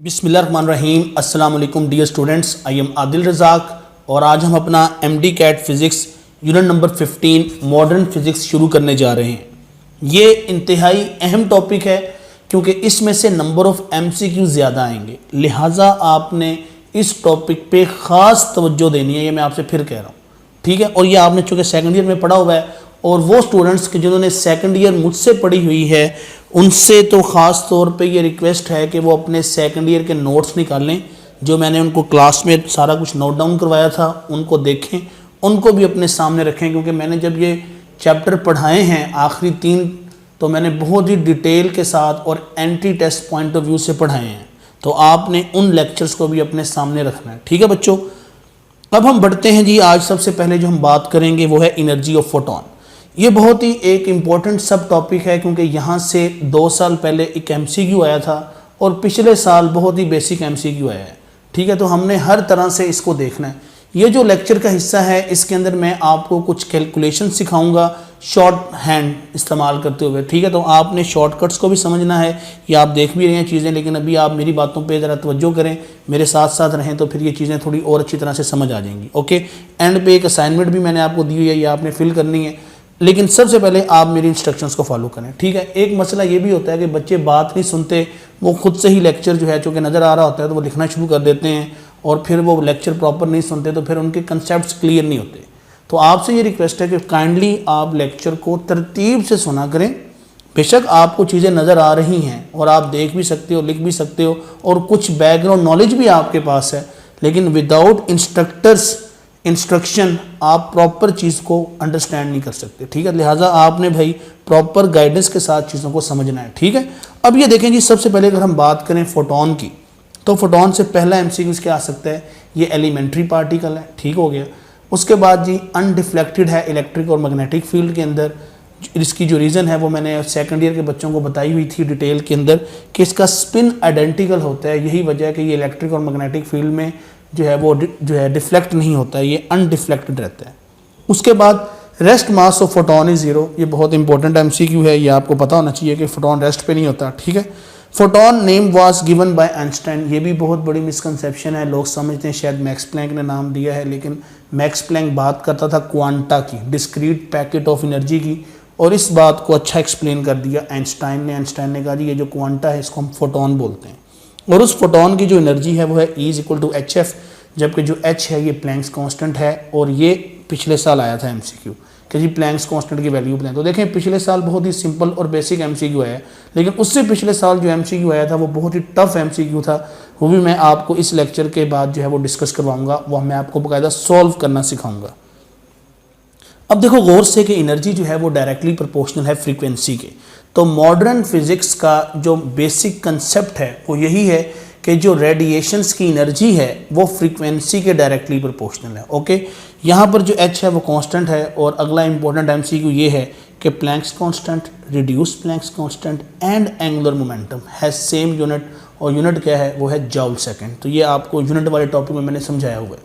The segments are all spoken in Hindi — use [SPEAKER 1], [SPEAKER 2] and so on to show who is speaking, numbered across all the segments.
[SPEAKER 1] बिस्मिल्लाहिर्रहमानिर्रहीम। अस्सलाम वालेकुम dear students, I am Adil Razak और आज हम अपना MD CAT physics unit number 15 modern physics शुरू करने जा रहे हैं। ये इंतहाई अहम टॉपिक है क्योंकि इसमें से नंबर ऑफ़ MCQ ज़्यादा आएंगे, लिहाजा आपने इस टॉपिक पे ख़ास तवज्जो देनी है। ये मैं आपसे फिर कह रहा हूँ, ठीक है। और ये आपने चूँकि सेकंड ईयर में पढ़ा हुआ है और वो स्टूडेंट्स के जिन्होंने सेकंड ईयर मुझसे पढ़ी हुई है उनसे तो ख़ास तौर पे ये रिक्वेस्ट है कि वो अपने सेकंड ईयर के नोट्स निकाल लें, जो मैंने उनको क्लास में सारा कुछ नोट डाउन करवाया था उनको देखें, उनको भी अपने सामने रखें। क्योंकि मैंने जब ये चैप्टर पढ़ाए हैं आखिरी 3 तो मैंने बहुत ही डिटेल के साथ और entry test point of view से पढ़ाए हैं, तो आपने उन लेक्चर्स को भी अपने सामने रखना है, ठीक है बच्चों। अब हम बढ़ते हैं जी। आज सबसे पहले जो हम बात करेंगे वो है एनर्जी ऑफ फोटोन। ये बहुत ही एक इम्पॉर्टेंट सब टॉपिक है क्योंकि यहाँ से 2 साल पहले एक MCQ आया था और पिछले साल बहुत ही बेसिक MCQ आया है, ठीक है। तो हमने हर तरह से इसको देखना है। ये जो लेक्चर का हिस्सा है इसके अंदर मैं आपको कुछ कैलकुलेशन सिखाऊंगा शॉर्ट हैंड इस्तेमाल करते हुए, ठीक है। तो आपने शॉर्टकट्स को भी समझना है, ये आप देख भी रहे हैं चीज़ें, लेकिन अभी आप मेरी बातों पे ज़रा तवज्जो करें, मेरे साथ साथ रहें तो फिर ये चीज़ें थोड़ी और अच्छी तरह से समझ आ जाएंगी, ओके। एंड पे एक असाइनमेंट भी मैंने आपको दी हुई है, ये आपने फिल करनी है, लेकिन सबसे पहले आप मेरी इंस्ट्रक्शंस को फॉलो करें, ठीक है। एक मसला ये भी होता है कि बच्चे बात नहीं सुनते, वो खुद से ही लेक्चर जो है चूँकि नज़र आ रहा होता है तो वो लिखना शुरू कर देते हैं और फिर वो लेक्चर प्रॉपर नहीं सुनते तो फिर उनके कंसेप्ट्स क्लियर नहीं होते। तो आपसे ये रिक्वेस्ट है कि काइंडली आप लेक्चर को तरतीब से सुना करें। बेशक आपको चीज़ें नज़र आ रही हैं और आप देख भी सकते हो, लिख भी सकते हो और कुछ बैकग्राउंड नॉलेज भी आपके पास है, लेकिन विदाउट इंस्ट्रक्शन आप प्रॉपर चीज़ को अंडरस्टैंड नहीं कर सकते, ठीक है। लिहाजा आपने भाई प्रॉपर गाइडेंस के साथ चीज़ों को समझना है, ठीक है। अब ये देखें जी, सबसे पहले अगर हम बात करें फोटोन की तो फोटोन से पहला MCQ क्या आ सकता है, ये एलिमेंट्री पार्टिकल है, ठीक हो गया। उसके बाद जी अनडिफ्लेक्टेड है इलेक्ट्रिक और मैग्नेटिक फील्ड के अंदर। इसकी जो रीज़न है वो मैंने सेकंड ईयर के बच्चों को बताई हुई थी डिटेल के अंदर कि इसका स्पिन आइडेंटिकल होता है। यही वजह है कि ये इलेक्ट्रिक और मैग्नेटिक फील्ड में जो है वो जो है डिफ्लेक्ट नहीं होता है, ये अनडिफ्लेक्टेड रहता है। उसके बाद rest mass of photon is 0। ये बहुत इंपॉर्टेंट MCQ है, ये आपको पता होना चाहिए कि फोटोन रेस्ट पे नहीं होता, ठीक है। Photon name was given by Einstein. ये भी बहुत बड़ी मिसकंसेप्शन है, लोग समझते हैं शायद मैक्स प्लैंक ने नाम दिया है, लेकिन मैक्स प्लैंक बात करता था क्वांटा की, डिस्क्रीट पैकेट ऑफ एनर्जी की, और इस बात को अच्छा एक्सप्लेन कर दिया आइंस्टाइन ने कहा जी ये जो क्वांटा है इसको हम फोटोन बोलते हैं और उस फोटोन की जो एनर्जी है वो है E=hf, जबकि जो h है ये प्लैंक्स कांस्टेंट है। और ये पिछले साल आया था MCQ कि जी प्लैंक्स कांस्टेंट की वैल्यू बताएं। तो देखें पिछले साल बहुत ही सिंपल और बेसिक MCQ आया है, लेकिन उससे पिछले साल जो MCQ आया था वो बहुत ही टफ MCQ था। वो भी मैं आपको इस लेक्चर के बाद जो है वो डिस्कस करवाऊंगा, वो मैं आपको बाकायदा सॉल्व करना सिखाऊंगा। अब देखो गौर से कि एनर्जी जो है वो डायरेक्टली प्रोपोर्शनल है फ्रीक्वेंसी के। तो मॉडर्न फिज़िक्स का जो बेसिक कंसेप्ट है वो यही है कि जो रेडिएशंस की एनर्जी है वो फ्रीक्वेंसी के डायरेक्टली प्रोपोर्शनल है, ओके। यहाँ पर जो h है वो कांस्टेंट है और अगला इंपॉर्टेंट MCQ ये है कि Planck's constant, reduce Planck's constant and angular momentum has same unit, और यूनिट क्या है वो है जूल सेकंड। तो ये आपको यूनिट वाले टॉपिक में मैंने समझाया हुआ है।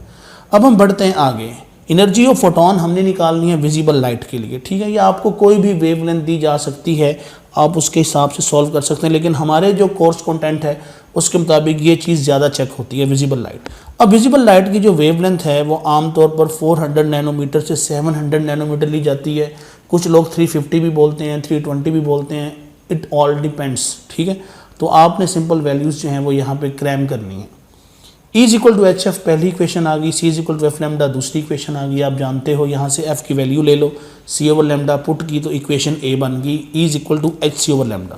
[SPEAKER 1] अब हम बढ़ते हैं आगे। एनर्जी ऑफ फोटोन हमने निकालनी है विजिबल लाइट के लिए, ठीक है। ये आपको कोई भी वेवलेंथ दी जा सकती है, आप उसके हिसाब से सॉल्व कर सकते हैं, लेकिन हमारे जो कोर्स कंटेंट है उसके मुताबिक ये चीज़ ज़्यादा चेक होती है विजिबल लाइट। अब विजिबल लाइट की जो वेवलेंथ है वो आमतौर पर 400 नैनोमीटर से 700 नैनोमीटर ली जाती है। कुछ लोग 350 भी बोलते हैं, 320 भी बोलते हैं, इट ऑल डिपेंड्स, ठीक है। तो आपने सिंपल वैल्यूज़ जो हैं वो यहाँ पे क्रैम करनी है। E=hf पहली इक्वेशन आ गई, C=f लैम्डा दूसरी इक्वेशन आ गई। आप जानते हो यहाँ से f की वैल्यू ले लो, C/λ पुट की तो इक्वेशन A बन गई, E=hc/λ।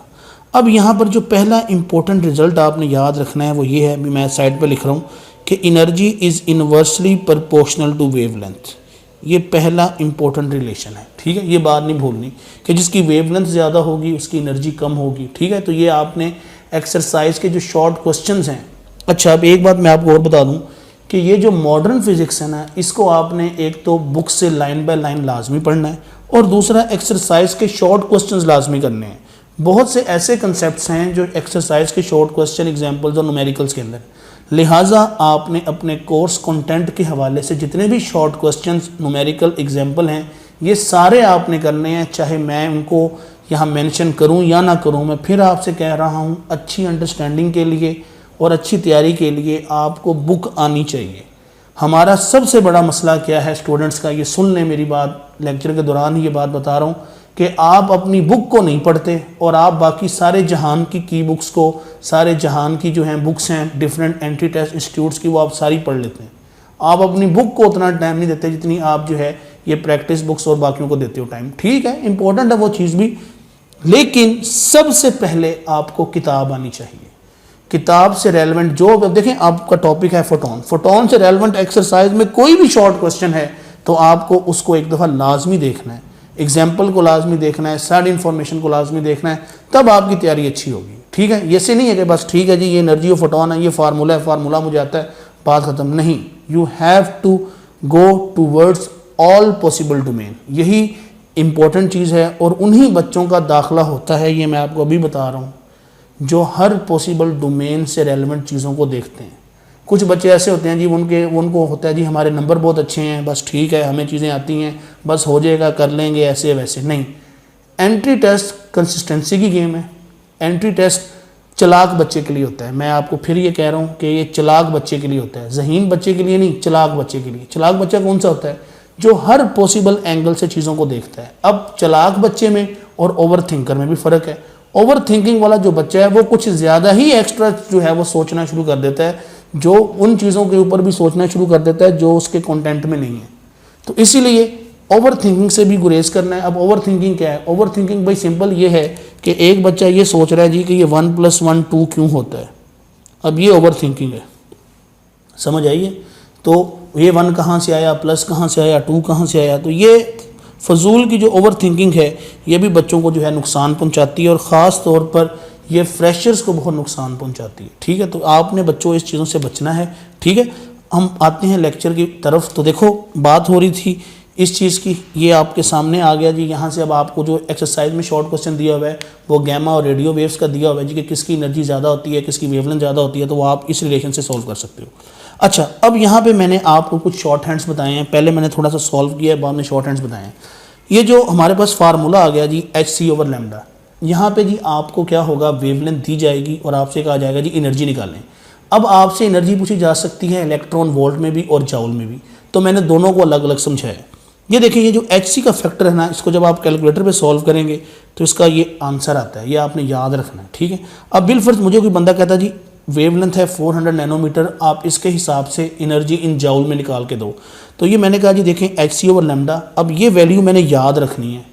[SPEAKER 1] अब यहाँ पर जो पहला इंपॉर्टेंट रिजल्ट आपने याद रखना है वो ये है, अभी मैं साइड पे लिख रहा हूँ कि energy is inversely proportional to wavelength. ये पहला इंपॉर्टेंट रिलेशन है, ठीक है। ये बात नहीं भूलनी कि जिसकी वेवलेंथ ज़्यादा होगी उसकी एनर्जी कम होगी, ठीक है। तो ये आपने एक्सरसाइज के जो शॉर्ट क्वेश्चंस हैं। अच्छा, अब एक बात मैं आपको और बता दूं कि ये जो मॉडर्न फिज़िक्स है ना, इसको आपने एक तो बुक से लाइन बाय लाइन लाजमी पढ़ना है और दूसरा एक्सरसाइज के शॉर्ट क्वेश्चंस लाजमी करने हैं। बहुत से ऐसे कंसेप्ट्स हैं जो एक्सरसाइज के शॉर्ट क्वेश्चन एग्जांपल्स और न्यूमेरिकल्स के अंदर, लिहाजा आपने अपने कोर्स कंटेंट के हवाले से जितने भी शॉर्ट क्वेश्चंस न्यूमेरिकल एग्जाम्पल हैं ये सारे आपने करने हैं, चाहे मैं उनको यहाँ मेंशन करूँ या ना करूँ। मैं फिर आपसे कह रहा हूँ, अच्छी अंडरस्टैंडिंग के लिए और अच्छी तैयारी के लिए आपको बुक आनी चाहिए। हमारा सबसे बड़ा मसला क्या है स्टूडेंट्स का, ये सुन लें मेरी बात, लेक्चर के दौरान ही ये बात बता रहा हूँ कि आप अपनी बुक को नहीं पढ़ते और आप बाकी सारे जहान की बुक्स को, सारे जहान की जो हैं बुक्स हैं डिफरेंट एंट्री टेस्ट इंस्टीट्यूट्स की, वो आप सारी पढ़ लेते हैं। आप अपनी बुक को उतना टाइम नहीं देते जितनी आप जो है ये प्रैक्टिस बुक्स और बाकियों को देते हो टाइम। ठीक है, इंपॉर्टेंट है वो चीज़ भी, लेकिन सबसे पहले आपको किताब आनी चाहिए। किताब से रेलेवेंट जो, अब देखें आपका टॉपिक है फोटोन, फोटोन से रेलेवेंट एक्सरसाइज में कोई भी शॉर्ट क्वेश्चन है तो आपको उसको एक दफ़ा लाजमी देखना है, एग्जाम्पल को लाजमी देखना है, साइड इन्फॉर्मेशन को लाजमी देखना है, तब आपकी तैयारी अच्छी होगी। ठीक है, ये से नहीं है कि बस ठीक है जी ये एनर्जी ऑफ फोटोन है, ये फार्मूला है, फार्मूला मुझे आता है, बात ख़त्म। नहीं, you have to go towards all possible domain, यही इंपॉर्टेंट चीज़ है। और उन्हीं बच्चों का दाखिला होता है, ये मैं आपको अभी बता रहा हूँ, जो हर पॉसिबल डोमेन से रेलेवेंट चीज़ों को देखते हैं। कुछ बच्चे ऐसे होते हैं जी उनको होता है जी हमारे नंबर बहुत अच्छे हैं, बस ठीक है हमें चीज़ें आती हैं, बस हो जाएगा, कर लेंगे, ऐसे वैसे नहीं। एंट्री टेस्ट कंसिस्टेंसी की गेम है। एंट्री टेस्ट चालाक बच्चे के लिए होता है। मैं आपको फिर ये कह रहा हूँ कि ये चालाक बच्चे के लिए होता है, ज़हीन बच्चे के लिए नहीं, चालाक बच्चे के लिए। चालाक बच्चा कौन सा होता है? जो हर पॉसिबल एंगल से चीज़ों को देखता है। अब चालाक बच्चे में और ओवर थिंकर में भी फ़र्क है। ओवर थिंकिंग वाला जो बच्चा है वो कुछ ज़्यादा ही एक्स्ट्रा जो है वो सोचना शुरू कर देता है, जो उन चीज़ों के ऊपर भी सोचना शुरू कर देता है जो उसके कंटेंट में नहीं है। तो इसीलिए ओवर थिंकिंग से भी गुरेज करना है। अब ओवर थिंकिंग क्या है? ओवर थिंकिंग भाई सिंपल ये है कि एक बच्चा ये सोच रहा है जी कि ये 1 + 1 2 क्यों होता है। अब ये ओवर थिंकिंग है, समझ आइए? तो ये 1 कहाँ से आया, प्लस कहाँ से आया, 2 कहाँ से आया। तो ये फजूल की जो ओवर थिंकिंग है ये भी बच्चों को जो है नुकसान पहुंचाती है और ख़ास तौर पर ये फ्रेशर्स को बहुत नुकसान पहुंचाती है। ठीक है, तो आपने बच्चों इस चीज़ों से बचना है। ठीक है, हम आते हैं लेक्चर की तरफ। तो देखो बात हो रही थी इस चीज़ की, ये आपके सामने आ गया जी। यहाँ से अब आपको जो एक्सरसाइज में शॉर्ट क्वेश्चन दिया हुआ है वो गैमा और रेडियो वेव्स का दिया हुआ है जी, कि किसकी एनर्जी ज़्यादा होती है, किसकी वेवलेंथ ज़्यादा होती है, तो वो आप इस रिलेशन से सॉल्व कर सकते हो। अच्छा, अब यहाँ पे मैंने आपको कुछ शॉर्ट हैंड्स बताए हैं। पहले मैंने थोड़ा सा सॉल्व किया है, बाद में शॉर्ट हैंड्स बताए हैं। ये जो हमारे पास फार्मूला आ गया जी hc/λ, यहाँ पे जी आपको क्या होगा, वेवलेंथ दी जाएगी और आपसे कहा जाएगा जी एनर्जी निकालें। अब आपसे एनर्जी पूछी जा सकती है इलेक्ट्रॉन वोल्ट में भी और जाउल में भी, तो मैंने दोनों को अलग अलग समझाया। ये देखिए, ये जो hc का फैक्टर है ना, इसको जब आप कैलकुलेटर पे सॉल्व करेंगे तो इसका ये आंसर आता है, ये आपने याद रखना है। ठीक है, अब बिलफर्ज मुझे कोई बंदा कहता है जी वेवलेंथ है 400 नैनोमीटर, आप इसके हिसाब से एनर्जी इन जाउल में निकाल के दो। तो ये मैंने कहा जी देखें hc/λ, अब ये वैल्यू मैंने याद रखनी है।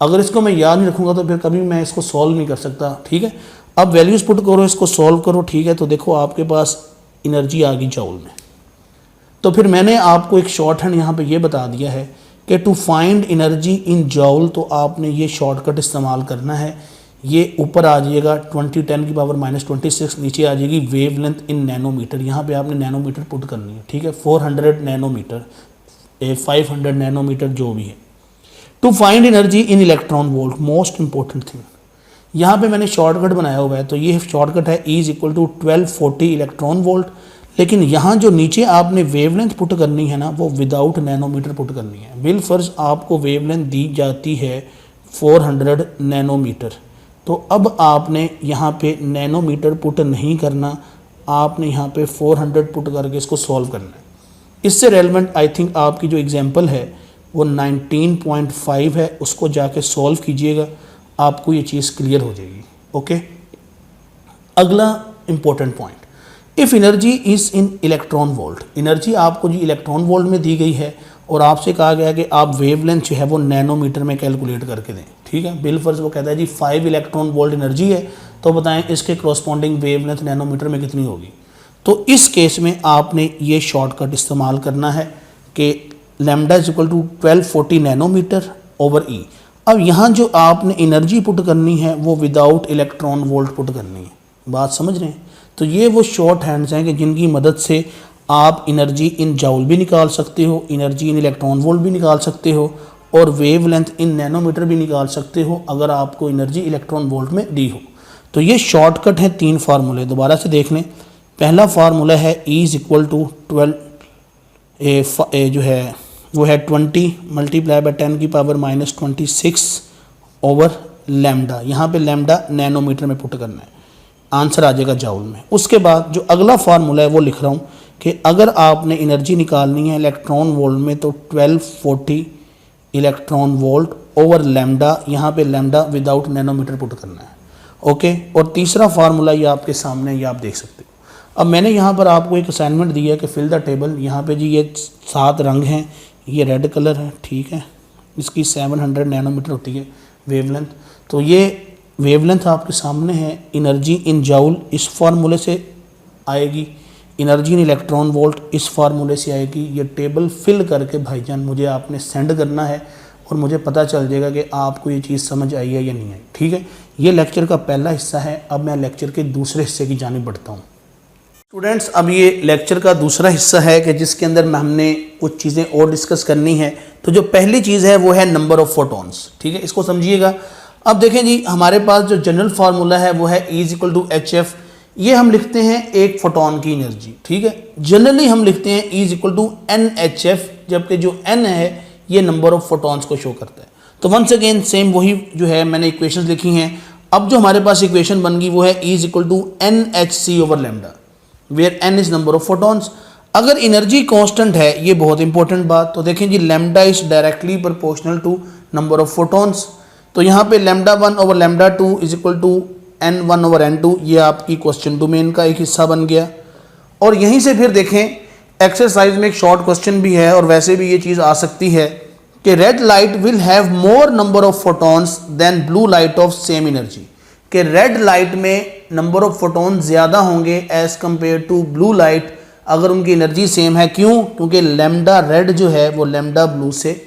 [SPEAKER 1] अगर इसको मैं याद नहीं रखूँगा तो फिर कभी मैं इसको सॉल्व नहीं कर सकता। ठीक है, अब वैल्यूज़ पुट करो, इसको सॉल्व करो। ठीक है, तो देखो आपके पास एनर्जी आ गई जाउल में। तो फिर मैंने आपको एक शॉर्ट हैंड यहाँ पे ये बता दिया है कि to find energy in joule, तो आपने ये शॉर्टकट इस्तेमाल करना है। ये ऊपर आ जाइएगा 20⁻⁻26, नीचे आ जाएगी वेवलेंथ इन नैनोमीटर। यहाँ पे आपने नैनोमीटर पुट करनी है। ठीक है, 400 नैनोमीटर, 500 नैनोमीटर, जो भी है। To find energy in electron volt, most important thing. यहाँ पे मैंने शॉर्टकट बनाया हुआ है, तो ये शॉर्टकट है E = 1240 इलेक्ट्रॉन वोल्ट। लेकिन यहाँ जो नीचे आपने वेवलेंथ पुट करनी है ना, वो विदाउट नैनोमीटर पुट करनी है। बिल फर्ज आपको वेवलेंथ दी जाती है 400 नैनोमीटर, तो अब आपने यहाँ पे नैनोमीटर पुट नहीं करना, आपने यहाँ पे 400 पुट करके इसको सॉल्व करना है। इससे रेलेवेंट आई थिंक आपकी जो एग्जांपल है वो 19.5 है, उसको जाके सॉल्व कीजिएगा, आपको ये चीज़ क्लियर हो जाएगी। ओके, अगला important point, if energy is in electron volt, energy आपको जी इलेक्ट्रॉन वोल्ट में दी गई है और आपसे कहा गया कि आप वेवलेंथ जो है वो नैनोमीटर में कैलकुलेट करके दें। ठीक है, बिल फर्ज वो कहता है जी 5 इलेक्ट्रॉन वोल्ट एनर्जी है, तो बताएं इसके करस्पॉन्डिंग वेवलेंथ नैनोमीटर में कितनी होगी। तो इस केस में आपने ये शॉर्टकट इस्तेमाल करना है कि λ = 1240 नैनोमीटर/E। अब यहाँ जो आपने एनर्जी पुट करनी है वो विदाउट इलेक्ट्रॉन वोल्ट पुट करनी है। बात समझ रहे हैं? तो ये वो शॉर्ट हैंड्स हैं कि जिनकी मदद से आप एनर्जी इन जाउल भी निकाल सकते हो, एनर्जी इन इलेक्ट्रॉन वोल्ट भी निकाल सकते हो और वेवलेंथ इन नैनोमीटर भी निकाल सकते हो अगर आपको एनर्जी इलेक्ट्रॉन वोल्ट में दी हो। तो ये शॉर्टकट हैं 3 फार्मूले, दोबारा से देख लें। पहला फार्मूला है E इज इक्वल टू 12 जो है वो है 20 मल्टीप्लाई बाय 10 की पावर -26 ओवर लैम्डा। यहाँ पे लैम्डा नैनोमीटर में पुट करना है, आंसर आ जाएगा जाउल में। उसके बाद जो अगला फार्मूला है वो लिख रहा हूँ कि अगर आपने एनर्जी निकालनी है इलेक्ट्रॉन वोल्ट में तो 1240 इलेक्ट्रॉन वोल्ट ओवर लैम्डा, यहाँ पे लैम्डा विदाउट नैनोमीटर पुट करना है। ओके, और तीसरा फार्मूला ये आपके सामने, ये आप देख सकते हो। अब मैंने यहाँ पर आपको एक असाइनमेंट दिया है कि फिल द टेबल। यहाँ पे जी ये 7 रंग हैं, ये रेड कलर है, ठीक है, इसकी 700 नैनोमीटर होती है वेवलेंथ। तो ये वेवलेंथ आपके सामने है। एनर्जी इन जाउल इस फार्मूले से आएगी, एनर्जी इन इलेक्ट्रॉन वोल्ट इस फार्मूले से आएगी। ये टेबल फिल करके भाईजान मुझे आपने सेंड करना है और मुझे पता चल जाएगा कि आपको ये चीज़ समझ आई है या नहीं आई। ठीक है, ये लेक्चर का पहला हिस्सा है। अब मैं लेक्चर के दूसरे हिस्से की जानिब बढ़ता हूँ। स्टूडेंट्स, अब ये लेक्चर का दूसरा हिस्सा है कि जिसके अंदर हमने कुछ चीज़ें और डिस्कस करनी है। तो जो पहली चीज़ है वो है नंबर ऑफ़ फोटॉन्स। ठीक है, इसको समझिएगा। अब देखें जी, हमारे पास जो जनरल फार्मूला है वो है E is equal to HF। ये हम लिखते हैं एक फोटोन की एनर्जी। ठीक है, जनरली हम लिखते हैं E is equal to NHF, जबकि जो N है ये नंबर ऑफ़ फोटॉन्स को शो करता है। तो वंस अगेन सेम वही जो है मैंने इक्वेशंस लिखी हैं। अब जो हमारे पास इक्वेशन बन गई वो है E is equal to NHC over lambda, where N is number of photons. अगर एनर्जी कांस्टेंट है, ये बहुत इंपॉर्टेंट बात, तो देखें जी lambda is directly proportional to number of photons. तो यहाँ पे lambda 1 over lambda 2 is equal to N1 over N2, ये आपकी क्वेश्चन डोमेन का एक हिस्सा बन गया। और यहीं से फिर देखें एक्सरसाइज में एक शॉर्ट क्वेश्चन भी है, और वैसे भी ये चीज़ आ सकती है कि red light will have more number of photons than blue light of same energy, कि रेड लाइट में नंबर ऑफ फोटॉन ज़्यादा होंगे as compared to blue light अगर उनकी एनर्जी सेम है। क्यों? क्योंकि लैम्डा रेड जो है वो लैम्डा ब्लू से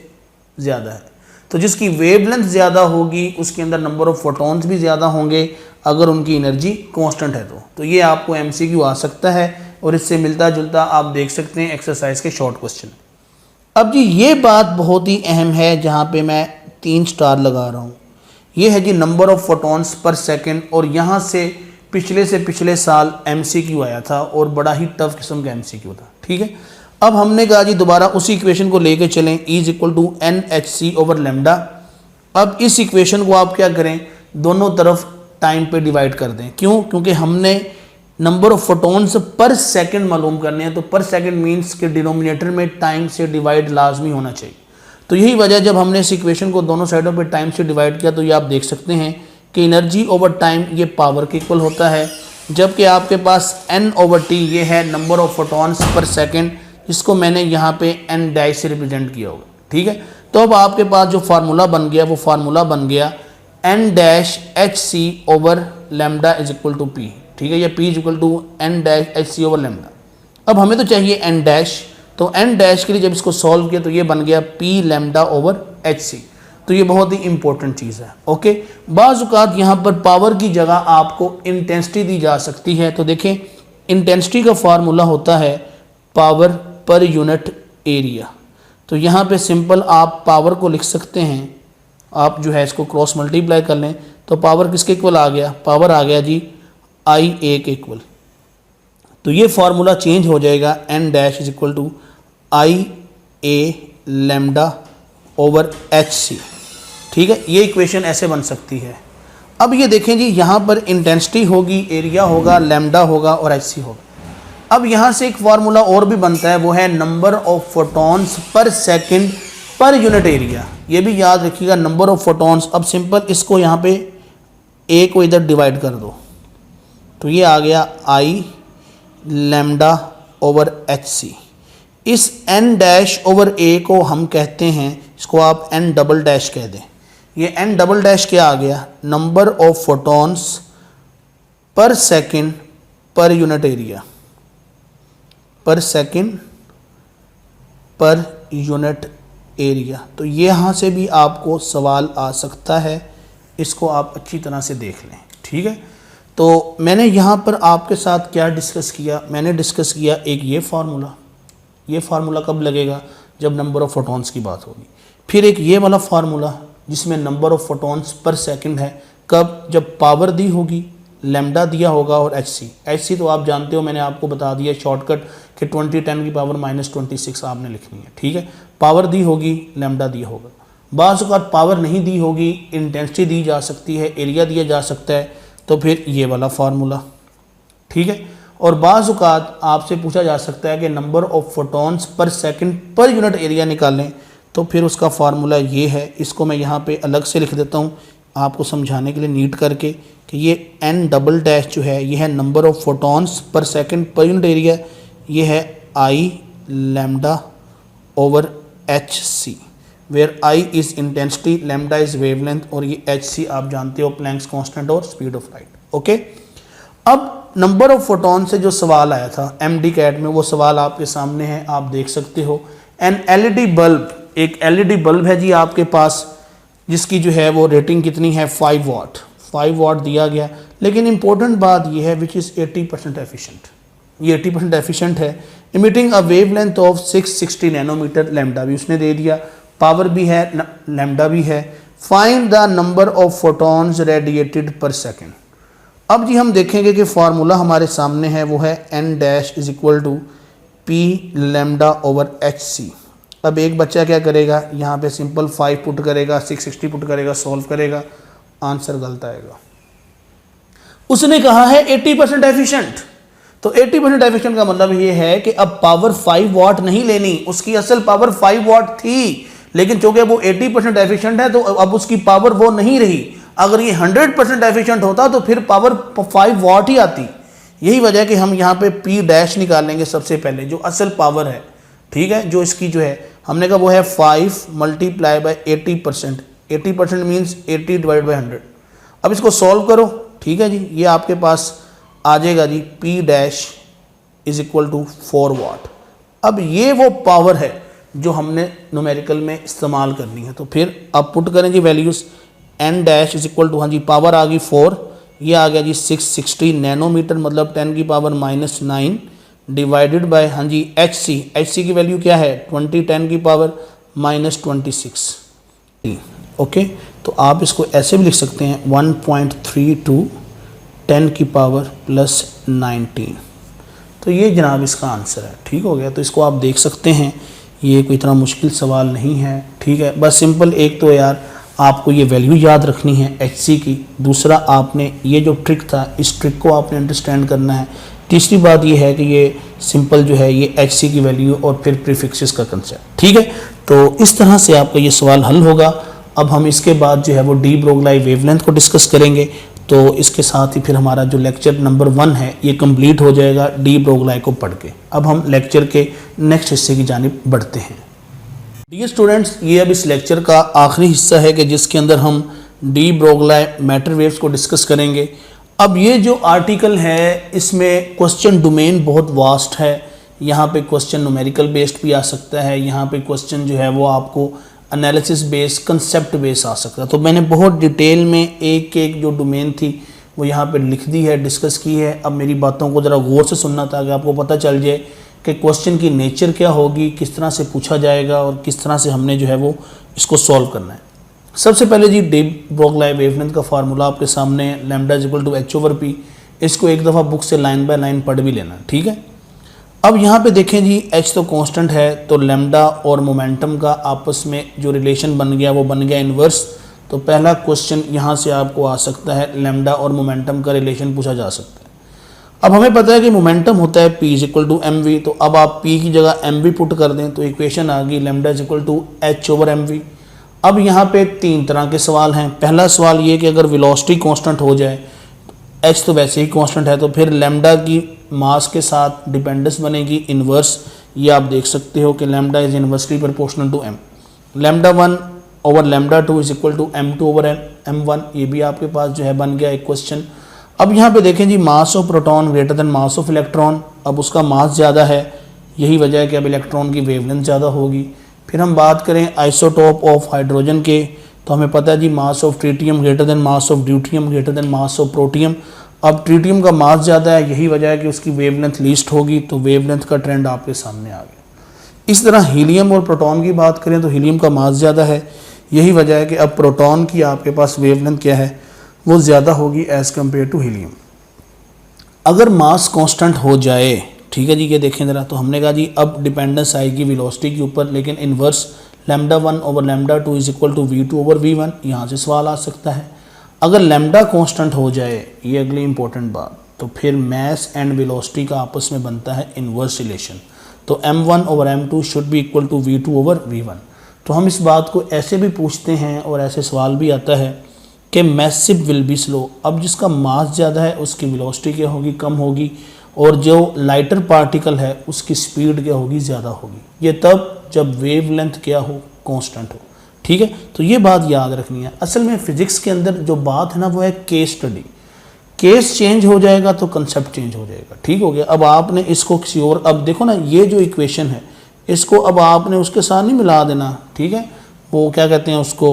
[SPEAKER 1] ज़्यादा है। तो जिसकी वेवलेंथ ज़्यादा होगी उसके अंदर नंबर ऑफ फोटॉन्स भी ज़्यादा होंगे अगर उनकी एनर्जी कांस्टेंट है। तो ये आपको MCQ आ सकता है, और इससे मिलता जुलता आप देख सकते हैं एक्सरसाइज के शॉर्ट क्वेश्चन। अब जी ये बात बहुत ही अहम है जहाँ पे मैं 3 स्टार लगा रहा हूँ। ये है जी number of photons per second, और यहाँ से पिछले साल MCQ आया था और बड़ा ही टफ किस्म का MCQ था। ठीक है, अब हमने कहा जी दोबारा उसी इक्वेशन को लेके चलें, E is equal to NHC over lambda. अब इस इक्वेशन को आप क्या करें, दोनों तरफ टाइम पे डिवाइड कर दें। क्यों? क्योंकि हमने number of photons per second मालूम करने हैं, तो पर सेकंड मीन्स के डिनोमिनेटर में टाइम से डिवाइड लाजमी होना चाहिए। तो यही वजह, जब हमने इस इक्वेशन को दोनों साइडों पे टाइम से डिवाइड किया तो ये आप देख सकते हैं कि एनर्जी ओवर टाइम ये पावर के इक्वल होता है, जबकि आपके पास N ओवर T ये है number of photons per second, जिसको मैंने यहाँ पे N डैश से रिप्रेजेंट किया होगा। ठीक है, तो अब आपके पास जो फार्मूला बन गया वो फार्मूला बन गया N dash HC over lambda is equal to P। ठीक है, ये P is equal to N dash HC over lambda. अब हमें तो चाहिए N डैश, तो N डैश के लिए जब इसको सॉल्व किया तो ये बन गया P लैम्डा ओवर HC। तो ये बहुत ही इंपॉर्टेंट चीज़ है। ओके, बाज़ औक़ात यहाँ पर पावर की जगह आपको इंटेंसिटी दी जा सकती है। तो देखें, इंटेंसिटी का फार्मूला होता है पावर पर यूनिट एरिया। तो यहाँ पे सिंपल आप पावर को लिख सकते हैं, आप जो है इसको क्रॉस मल्टीप्लाई कर लें तो पावर किसके इक्वल आ गया, पावर आ गया जी IA के इक्वल। तो ये फार्मूला चेंज हो जाएगा, N dash is equal to IA lambda over HC। ठीक है, ये इक्वेशन ऐसे बन सकती है। अब ये देखें जी, यहाँ पर इंटेंसिटी होगी, एरिया होगा, लैम्डा होगा और HC होगा। अब यहाँ से एक फार्मूला और भी बनता है, वो है number of photons per second per unit area. ये भी याद रखिएगा, नंबर ऑफ फोटॉन्स। अब सिंपल इसको यहाँ पे A को इधर डिवाइड कर दो तो ये आ गया I लैम्डा ओवर HC। इस N डैश ओवर A को हम कहते हैं, इसको आप N डबल डैश कह दें। ये N डबल डैश क्या आ गया, number of photons per second per unit area, पर सेकंड पर यूनिट एरिया। तो ये यहाँ से भी आपको सवाल आ सकता है, इसको आप अच्छी तरह से देख लें। ठीक है, तो मैंने यहाँ पर आपके साथ क्या डिस्कस किया, मैंने डिस्कस किया एक ये फार्मूला। ये फार्मूला कब लगेगा, जब नंबर ऑफ़ फोटॉन्स की बात होगी। फिर एक ये वाला फार्मूला जिसमें number of photons per second है, कब, जब पावर दी होगी। लैम्डा दिया होगा और एच सी तो आप जानते हो, मैंने आपको बता दिया शॉर्टकट कि 20 10 की पावर -26 आपने लिखनी है, ठीक है। पावर दी होगी, लैम्डा दिया होगा। बाज़ औक़ात पावर नहीं दी होगी, इंटेंसिटी दी जा सकती है, एरिया दिया जा सकता है, तो फिर ये वाला फार्मूला, ठीक है। और बाज़ औक़ात आपसे पूछा जा सकता है कि number of photons per second per unit area निकालें, तो फिर उसका फार्मूला ये है। इसको मैं यहाँ पे अलग से लिख देता हूँ आपको समझाने के लिए नीट करके कि ये n डबल डैश जो है ये है number of photons per second per unit area, ये है I lambda over H C, where I is intensity, lambda is wavelength और ये एच सी आप जानते हो प्लैंक्स कांस्टेंट और स्पीड ऑफ लाइट, ओके। अब नंबर ऑफ फोटॉन से जो सवाल आया था MD कैट में, वो सवाल आपके सामने है, आप देख सकते हो। एन LED बल्ब, एक LED बल्ब है जी आपके पास, जिसकी जो है वो रेटिंग कितनी है 5 वाट, 5 वाट दिया गया। लेकिन इंपॉर्टेंट बात ये है विच इज़ 80% एफिशिएंट, ये 80% एफिशिएंट है। Emitting a wavelength of 660 nanometre, lambda भी उसने दे दिया, पावर भी है, लैम्डा भी है। Find the number of photons radiated पर सेकेंड। अब जी हम देखेंगे कि फार्मूला हमारे सामने है, वो है n dash is equal to P lambda over H C. अब एक बच्चा क्या करेगा, यहाँ पे सिंपल 5 पुट करेगा, 660 पुट करेगा, सॉल्व करेगा, आंसर गलत आएगा। उसने कहा है 80% एफिशिएंट, तो 80% एफिशिएंट का मतलब ये है कि अब पावर 5 वाट नहीं लेनी, उसकी असल पावर 5 वाट थी, लेकिन चूंकि वो 80% एफिशिएंट है तो अब उसकी पावर वो नहीं रही। अगर ये 100% एफिशिएंट होता तो फिर पावर 5 वाट ही आती। यही वजह है कि हम यहाँ पे P डैश निकालेंगे सबसे पहले, जो असल पावर है, ठीक है, जो इसकी जो है हमने कहा वो है 5 multiply by 80%, 80% means 80 divide by 100। अब इसको सॉल्व करो, ठीक है जी, ये आपके पास आ जाएगा जी P dash is equal to 4 watt. अब ये वो पावर है जो हमने न्यूमेरिकल में इस्तेमाल करनी है, तो फिर अब पुट करें जी values. n dash is equal to, हाँ जी पावर आ गई 4, ये आ गया जी 660 नैनोमीटर, मतलब 10 की पावर -9 डिवाइडेड बाय, हाँ जी एच सी की वैल्यू क्या है 20 10 की पावर -26, ओके। तो आप इसको ऐसे भी लिख सकते हैं 1.32 10 की पावर +19। तो ये जनाब इसका आंसर है, ठीक हो गया। तो इसको आप देख सकते हैं, ये कोई इतना मुश्किल सवाल नहीं है, ठीक है। बस सिंपल एक तो यार आपको ये वैल्यू याद रखनी है HC की, दूसरा आपने ये जो ट्रिक था इस ट्रिक को आपने अंडरस्टैंड करना है, तीसरी बात ये है कि ये सिंपल जो है ये HC की वैल्यू और फिर प्रीफिक्सेस का कंसेप्ट, ठीक है। तो इस तरह से आपका ये सवाल हल होगा। अब हम इसके बाद जो है वो डी ब्रोगली वेवलेंथ को डिस्कस करेंगे, तो इसके साथ ही फिर हमारा जो लेक्चर नंबर 1 है ये कंप्लीट हो जाएगा डी ब्रोगली को पढ़ के। अब हम लेक्चर के नेक्स्ट हिस्से की जानिब बढ़ते हैं। डियर स्टूडेंट्स, ये अब इस लेक्चर का आखिरी हिस्सा है कि जिसके अंदर हम डी ब्रोगली मैटर वेव्स को डिस्कस करेंगे। अब ये जो आर्टिकल है इसमें क्वेश्चन डोमेन बहुत वास्ट है। यहाँ पे क्वेश्चन न्यूमेरिकल बेस्ड भी आ सकता है, यहाँ पे क्वेश्चन जो है वो आपको एनालिसिस बेस्ड कंसेप्ट बेस्ड आ सकता है। तो मैंने बहुत डिटेल में एक एक जो डोमेन थी वो यहाँ पे लिख दी है, डिस्कस की है। अब मेरी बातों को ज़रा गौर से सुनना ताकि आपको पता चल जाए कि क्वेश्चन की नेचर क्या होगी, किस तरह से पूछा जाएगा और किस तरह से हमने जो है वो इसको सॉल्व करना है। सबसे पहले जी डी ब्रोगली वेवलेंथ का फार्मूला आपके सामने है, lambda is equal to h/p। इसको एक दफ़ा बुक से लाइन बाय लाइन पढ़ भी लेना, ठीक है। अब यहाँ पे देखें जी h तो कांस्टेंट है, तो लैम्डा और मोमेंटम का आपस में जो रिलेशन बन गया वो बन गया इन्वर्स। तो पहला क्वेश्चन यहाँ से आपको आ सकता है, लैम्डा और मोमेंटम का रिलेशन पूछा जा सकता है। अब हमें पता है कि मोमेंटम होता है P is equal to mv, तो अब आप P की जगह mv पुट कर दें तो इक्वेशन आ गई lambda is equal to h/mv। अब यहाँ पे 3 तरह के सवाल हैं। पहला सवाल ये कि अगर वेलोसिटी कांस्टेंट हो जाए, h तो वैसे ही कांस्टेंट है, तो फिर लैम्डा की मास के साथ डिपेंडेंस बनेगी इन्वर्स। ये आप देख सकते हो कि lambda is inversely proportional to m। Lambda 1 over lambda 2 is equal to m2 over m1। ये भी आपके पास जो है बन गया एक क्वेश्चन। अब यहाँ पे देखें जी mass of proton greater than mass of electron. अब उसका मास ज़्यादा है, यही वजह है कि अब इलेक्ट्रॉन की वेवलेंथ ज़्यादा होगी। फिर हम बात करें आइसोटोप ऑफ हाइड्रोजन के, तो हमें पता है जी mass of tritium greater than mass of deuterium greater than mass of protium. अब ट्रिटियम का मास ज़्यादा है, यही वजह है कि उसकी वेवलेंथ लीस्ट होगी, तो वेवलेंथ का ट्रेंड आपके सामने आ गया। इस तरह हीलियम और प्रोटॉन की बात करें तो हीलियम का मास ज़्यादा है, यही वजह है कि अब प्रोटॉन की आपके पास वेवलेंथ क्या है वो ज़्यादा होगी एज़ कम्पेयर टू हीलियम। अगर मास कांस्टेंट हो जाए, ठीक है जी, ये देखें ज़रा, तो हमने कहा जी अब डिपेंडेंस आएगी वेलोसिटी के ऊपर, लेकिन inverse λ1 over λ2 is equal to v2 over v1, यहाँ से सवाल आ सकता है। अगर लैम्डा कांस्टेंट हो जाए, ये अगली इंपॉर्टेंट बात, तो फिर मास एंड वेलोसिटी का आपस में बनता है इन्वर्स रिलेशन, तो m1 over m2 should be equal to v2 over v1। तो हम इस बात को ऐसे भी पूछते हैं और ऐसे सवाल भी आता है कि मैसिव विल बी स्लो। अब जिसका मास ज़्यादा है उसकी वेलोसिटी क्या होगी, कम होगी, और जो लाइटर पार्टिकल है उसकी स्पीड क्या होगी, ज़्यादा होगी। ये तब जब वेवलेंथ क्या हो, कांस्टेंट हो। ठीक है, तो ये बात याद रखनी है। असल में फिजिक्स के अंदर जो बात है ना वो है केस स्टडी। केस चेंज हो जाएगा तो कंसेप्ट चेंज हो जाएगा। ठीक हो गया। अब आपने इसको किसी और, अब देखो ना ये जो इक्वेशन है इसको अब आपने उसके साथ नहीं मिला देना, ठीक है, वो क्या कहते हैं उसको,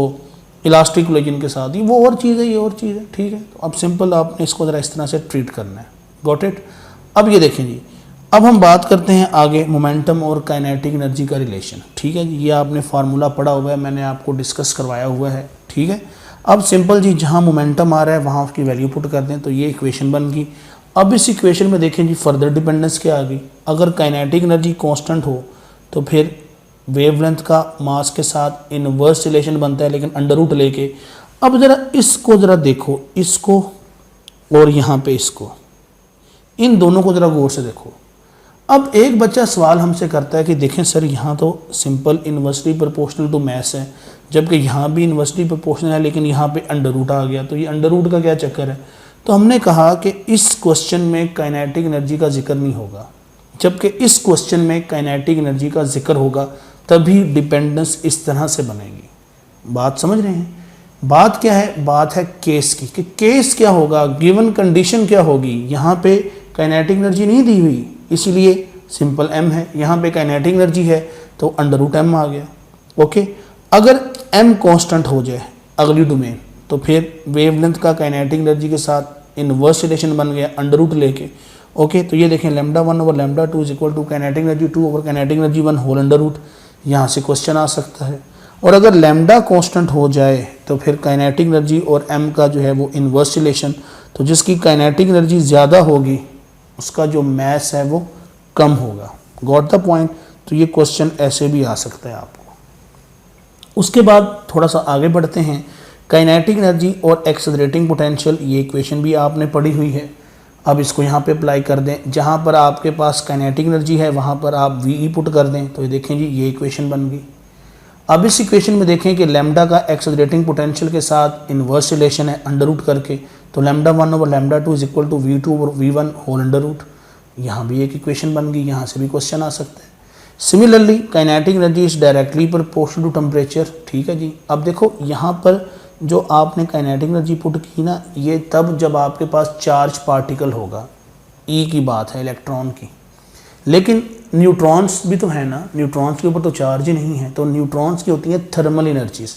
[SPEAKER 1] इलास्टिक कोलिजन के साथ, ही वो और चीज़ है, ये और चीज़ है। ठीक है, तो अब सिंपल आपने इसको ज़रा इस तरह से ट्रीट करना है। Got it. अब ये देखें जी, अब हम बात करते हैं आगे मोमेंटम और काइनेटिक एनर्जी का रिलेशन। ठीक है जी, ये आपने फार्मूला पढ़ा हुआ है, मैंने आपको डिस्कस करवाया हुआ है। ठीक है, अब सिंपल जी जहाँ मोमेंटम आ रहा है वहाँ उसकी वैल्यू पुट कर दें तो ये इक्वेशन बन गई। अब इस इक्वेशन में देखें जी फर्दर डिपेंडेंस क्या आ गई। अगर काइनेटिक एनर्जी कांस्टेंट हो तो फिर वेवलेंथ का मास के साथ इनवर्स रिलेशन बनता है, लेकिन अंडर रूट लेके। अब ज़रा इसको ज़रा देखो, इसको और यहाँ पे इसको, इन दोनों को ज़रा गौर से देखो। अब एक बच्चा सवाल हमसे करता है कि देखें सर यहाँ तो simple inversely proportional to mass है, जबकि यहाँ भी इन्वर्सली प्रोपोर्शनल है, लेकिन यहाँ पे अंडर रूट आ गया, तो ये अंडर रूट का क्या चक्कर है। तो हमने कहा कि इस क्वेश्चन में काइनेटिक एनर्जी का जिक्र नहीं होगा, जबकि इस क्वेश्चन में काइनेटिक एनर्जी का जिक्र होगा, तभी डिपेंडेंस इस तरह से बनेगी। बात समझ रहे हैं। बात क्या है, बात है केस की, कि केस क्या होगा, गिवन कंडीशन क्या होगी। यहाँ पे काइनेटिक एनर्जी नहीं दी हुई, इसीलिए सिंपल m है। यहाँ पे काइनेटिक एनर्जी है तो अंडर रूट m आ गया। ओके, अगर m कांस्टेंट हो जाए अगली डोमेन, तो फिर वेवलेंथ का काइनेटिक एनर्जी के साथ इनवर्स रिलेशन बन गया अंडर रूट लेके। ओके, तो ये देखें λ1 over λ2 is equal to kinetic energy 2 over kinetic energy 1 whole under root. यहाँ से क्वेश्चन आ सकता है। और अगर लैम्डा कांस्टेंट हो जाए तो फिर काइनेटिक एनर्जी और m का जो है वो इनवर्स रिलेशन, तो जिसकी काइनेटिक एनर्जी ज़्यादा होगी उसका जो मैस है वो कम होगा। Got the point. तो ये क्वेश्चन ऐसे भी आ सकता है आपको। उसके बाद थोड़ा सा आगे बढ़ते हैं। काइनेटिक एनर्जी और एक्सेलरेटिंग पोटेंशियल, ये इक्वेशन भी आपने पढ़ी हुई है। अब इसको यहाँ पे अप्लाई कर दें, जहाँ पर आपके पास काइनेटिक एनर्जी है वहाँ पर आप वी पुट कर दें, तो ये देखें जी ये इक्वेशन बन गई। अब इस इक्वेशन में देखें कि लैम्डा का एक्सेलरेटिंग पोटेंशियल के साथ इनवर्स रिलेशन है अंडर रूट करके, तो λ1 over λ2 is equal to v2 over v1 whole under root. यहाँ भी एक इक्वेशन बन गई, यहाँ से भी क्वेश्चन आ सकता है। Similarly kinetic energy is directly proportional to temperature. ठीक है जी, अब देखो यहाँ पर जो आपने काइनेटिक एनर्जी पुट की ना, ये तब जब आपके पास चार्ज पार्टिकल होगा, ई की बात है इलेक्ट्रॉन की, लेकिन न्यूट्रॉन्स भी तो है ना, न्यूट्रॉन्स के ऊपर तो चार्ज ही नहीं है, तो न्यूट्रॉन्स की होती है थर्मल एनर्जीज।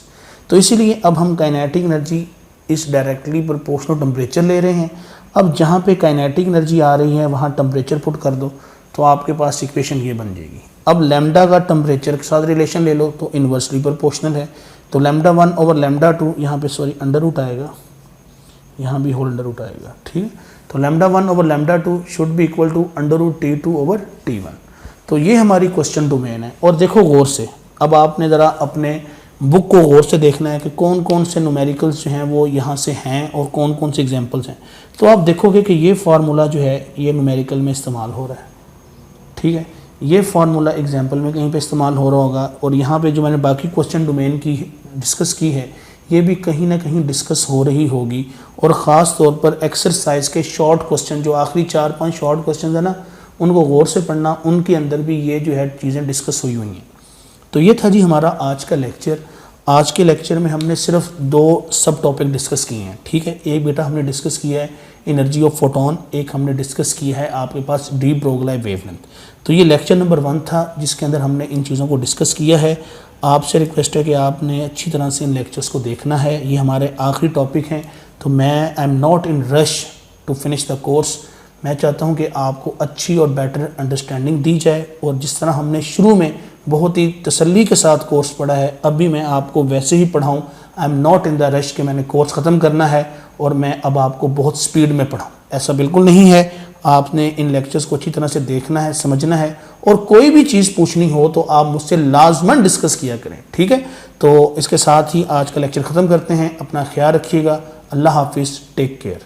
[SPEAKER 1] तो इसीलिए अब हम काइनेटिक एनर्जी इस डायरेक्टली प्रोपोर्शनल टेम्परेचर ले रहे हैं। अब जहाँ पे काइनेटिक एनर्जी आ रही है वहाँ टेम्परेचर पुट कर दो, तो आपके पास इक्वेशन ये बन जाएगी। अब लैम्डा का टेम्परेचर के साथ रिलेशन ले लो तो इन्वर्सली प्रोपोर्शनल है, तो λ1 ओवर λ2, यहाँ पे सॉरी अंडर रूट आएगा, यहाँ भी होल अंडर रूट आएगा। ठीक है, तो λ1 over λ2 should be equal to under root T2 over T1। तो ये हमारी क्वेश्चन डोमेन है। और देखो गौर से, अब आपने ज़रा अपने बुक को गौर से देखना है कि कौन कौन से न्यूमेरिकल्स जो हैं वो यहाँ से हैं और कौन कौन से एग्जांपल्स हैं। तो आप देखोगे कि ये फार्मूला जो है ये न्यूमेरिकल में इस्तेमाल हो रहा है। ठीक है, ये फार्मूला एग्जांपल में कहीं पे इस्तेमाल हो रहा होगा, और यहाँ पे जो मैंने बाकी क्वेश्चन डोमेन की डिस्कस की है ये भी कहीं ना कहीं डिस्कस हो रही होगी। और ख़ास तौर पर एक्सरसाइज के शॉर्ट क्वेश्चन, जो आखिरी 4-5 शॉर्ट क्वेश्चन है ना, उनको गौर से पढ़ना, उनके अंदर भी ये जो है चीज़ें डिस्कस हुई हैं। तो ये था जी हमारा आज का लेक्चर। आज के लेक्चर में हमने सिर्फ 2 सब टॉपिक डिस्कस किए हैं। ठीक है, एक बेटा हमने डिस्कस किया है एनर्जी ऑफ फोटोन, एक हमने डिस्कस किया है आपके पास डी ब्रोगली वेवलेंथ। तो ये लेक्चर नंबर 1 था जिसके अंदर हमने इन चीज़ों को डिस्कस किया है। आपसे रिक्वेस्ट है कि आपने अच्छी तरह से इन लेक्चर्स को देखना है। ये हमारे आखिरी टॉपिक हैं, तो मैं I am not in rush to finish the course. मैं चाहता हूँ कि आपको अच्छी और बेटर अंडरस्टैंडिंग दी जाए, और जिस तरह हमने शुरू में बहुत ही तसल्ली के साथ कोर्स पढ़ा है, अब भी मैं आपको वैसे ही पढ़ाऊँ। I am not in the rush कि मैंने कोर्स ख़त्म करना है और मैं अब आपको बहुत स्पीड में पढ़ाऊँ, ऐसा बिल्कुल नहीं है। आपने इन लेक्चर्स को अच्छी तरह से देखना है, समझना है, और कोई भी चीज़ पूछनी हो तो आप मुझसे लाजमन डिस्कस किया करें, ठीक है। तो इसके साथ ही आज का लेक्चर ख़त्म करते हैं। अपना ख्याल रखिएगा। अल्लाह हाफिज़, टेक केयर।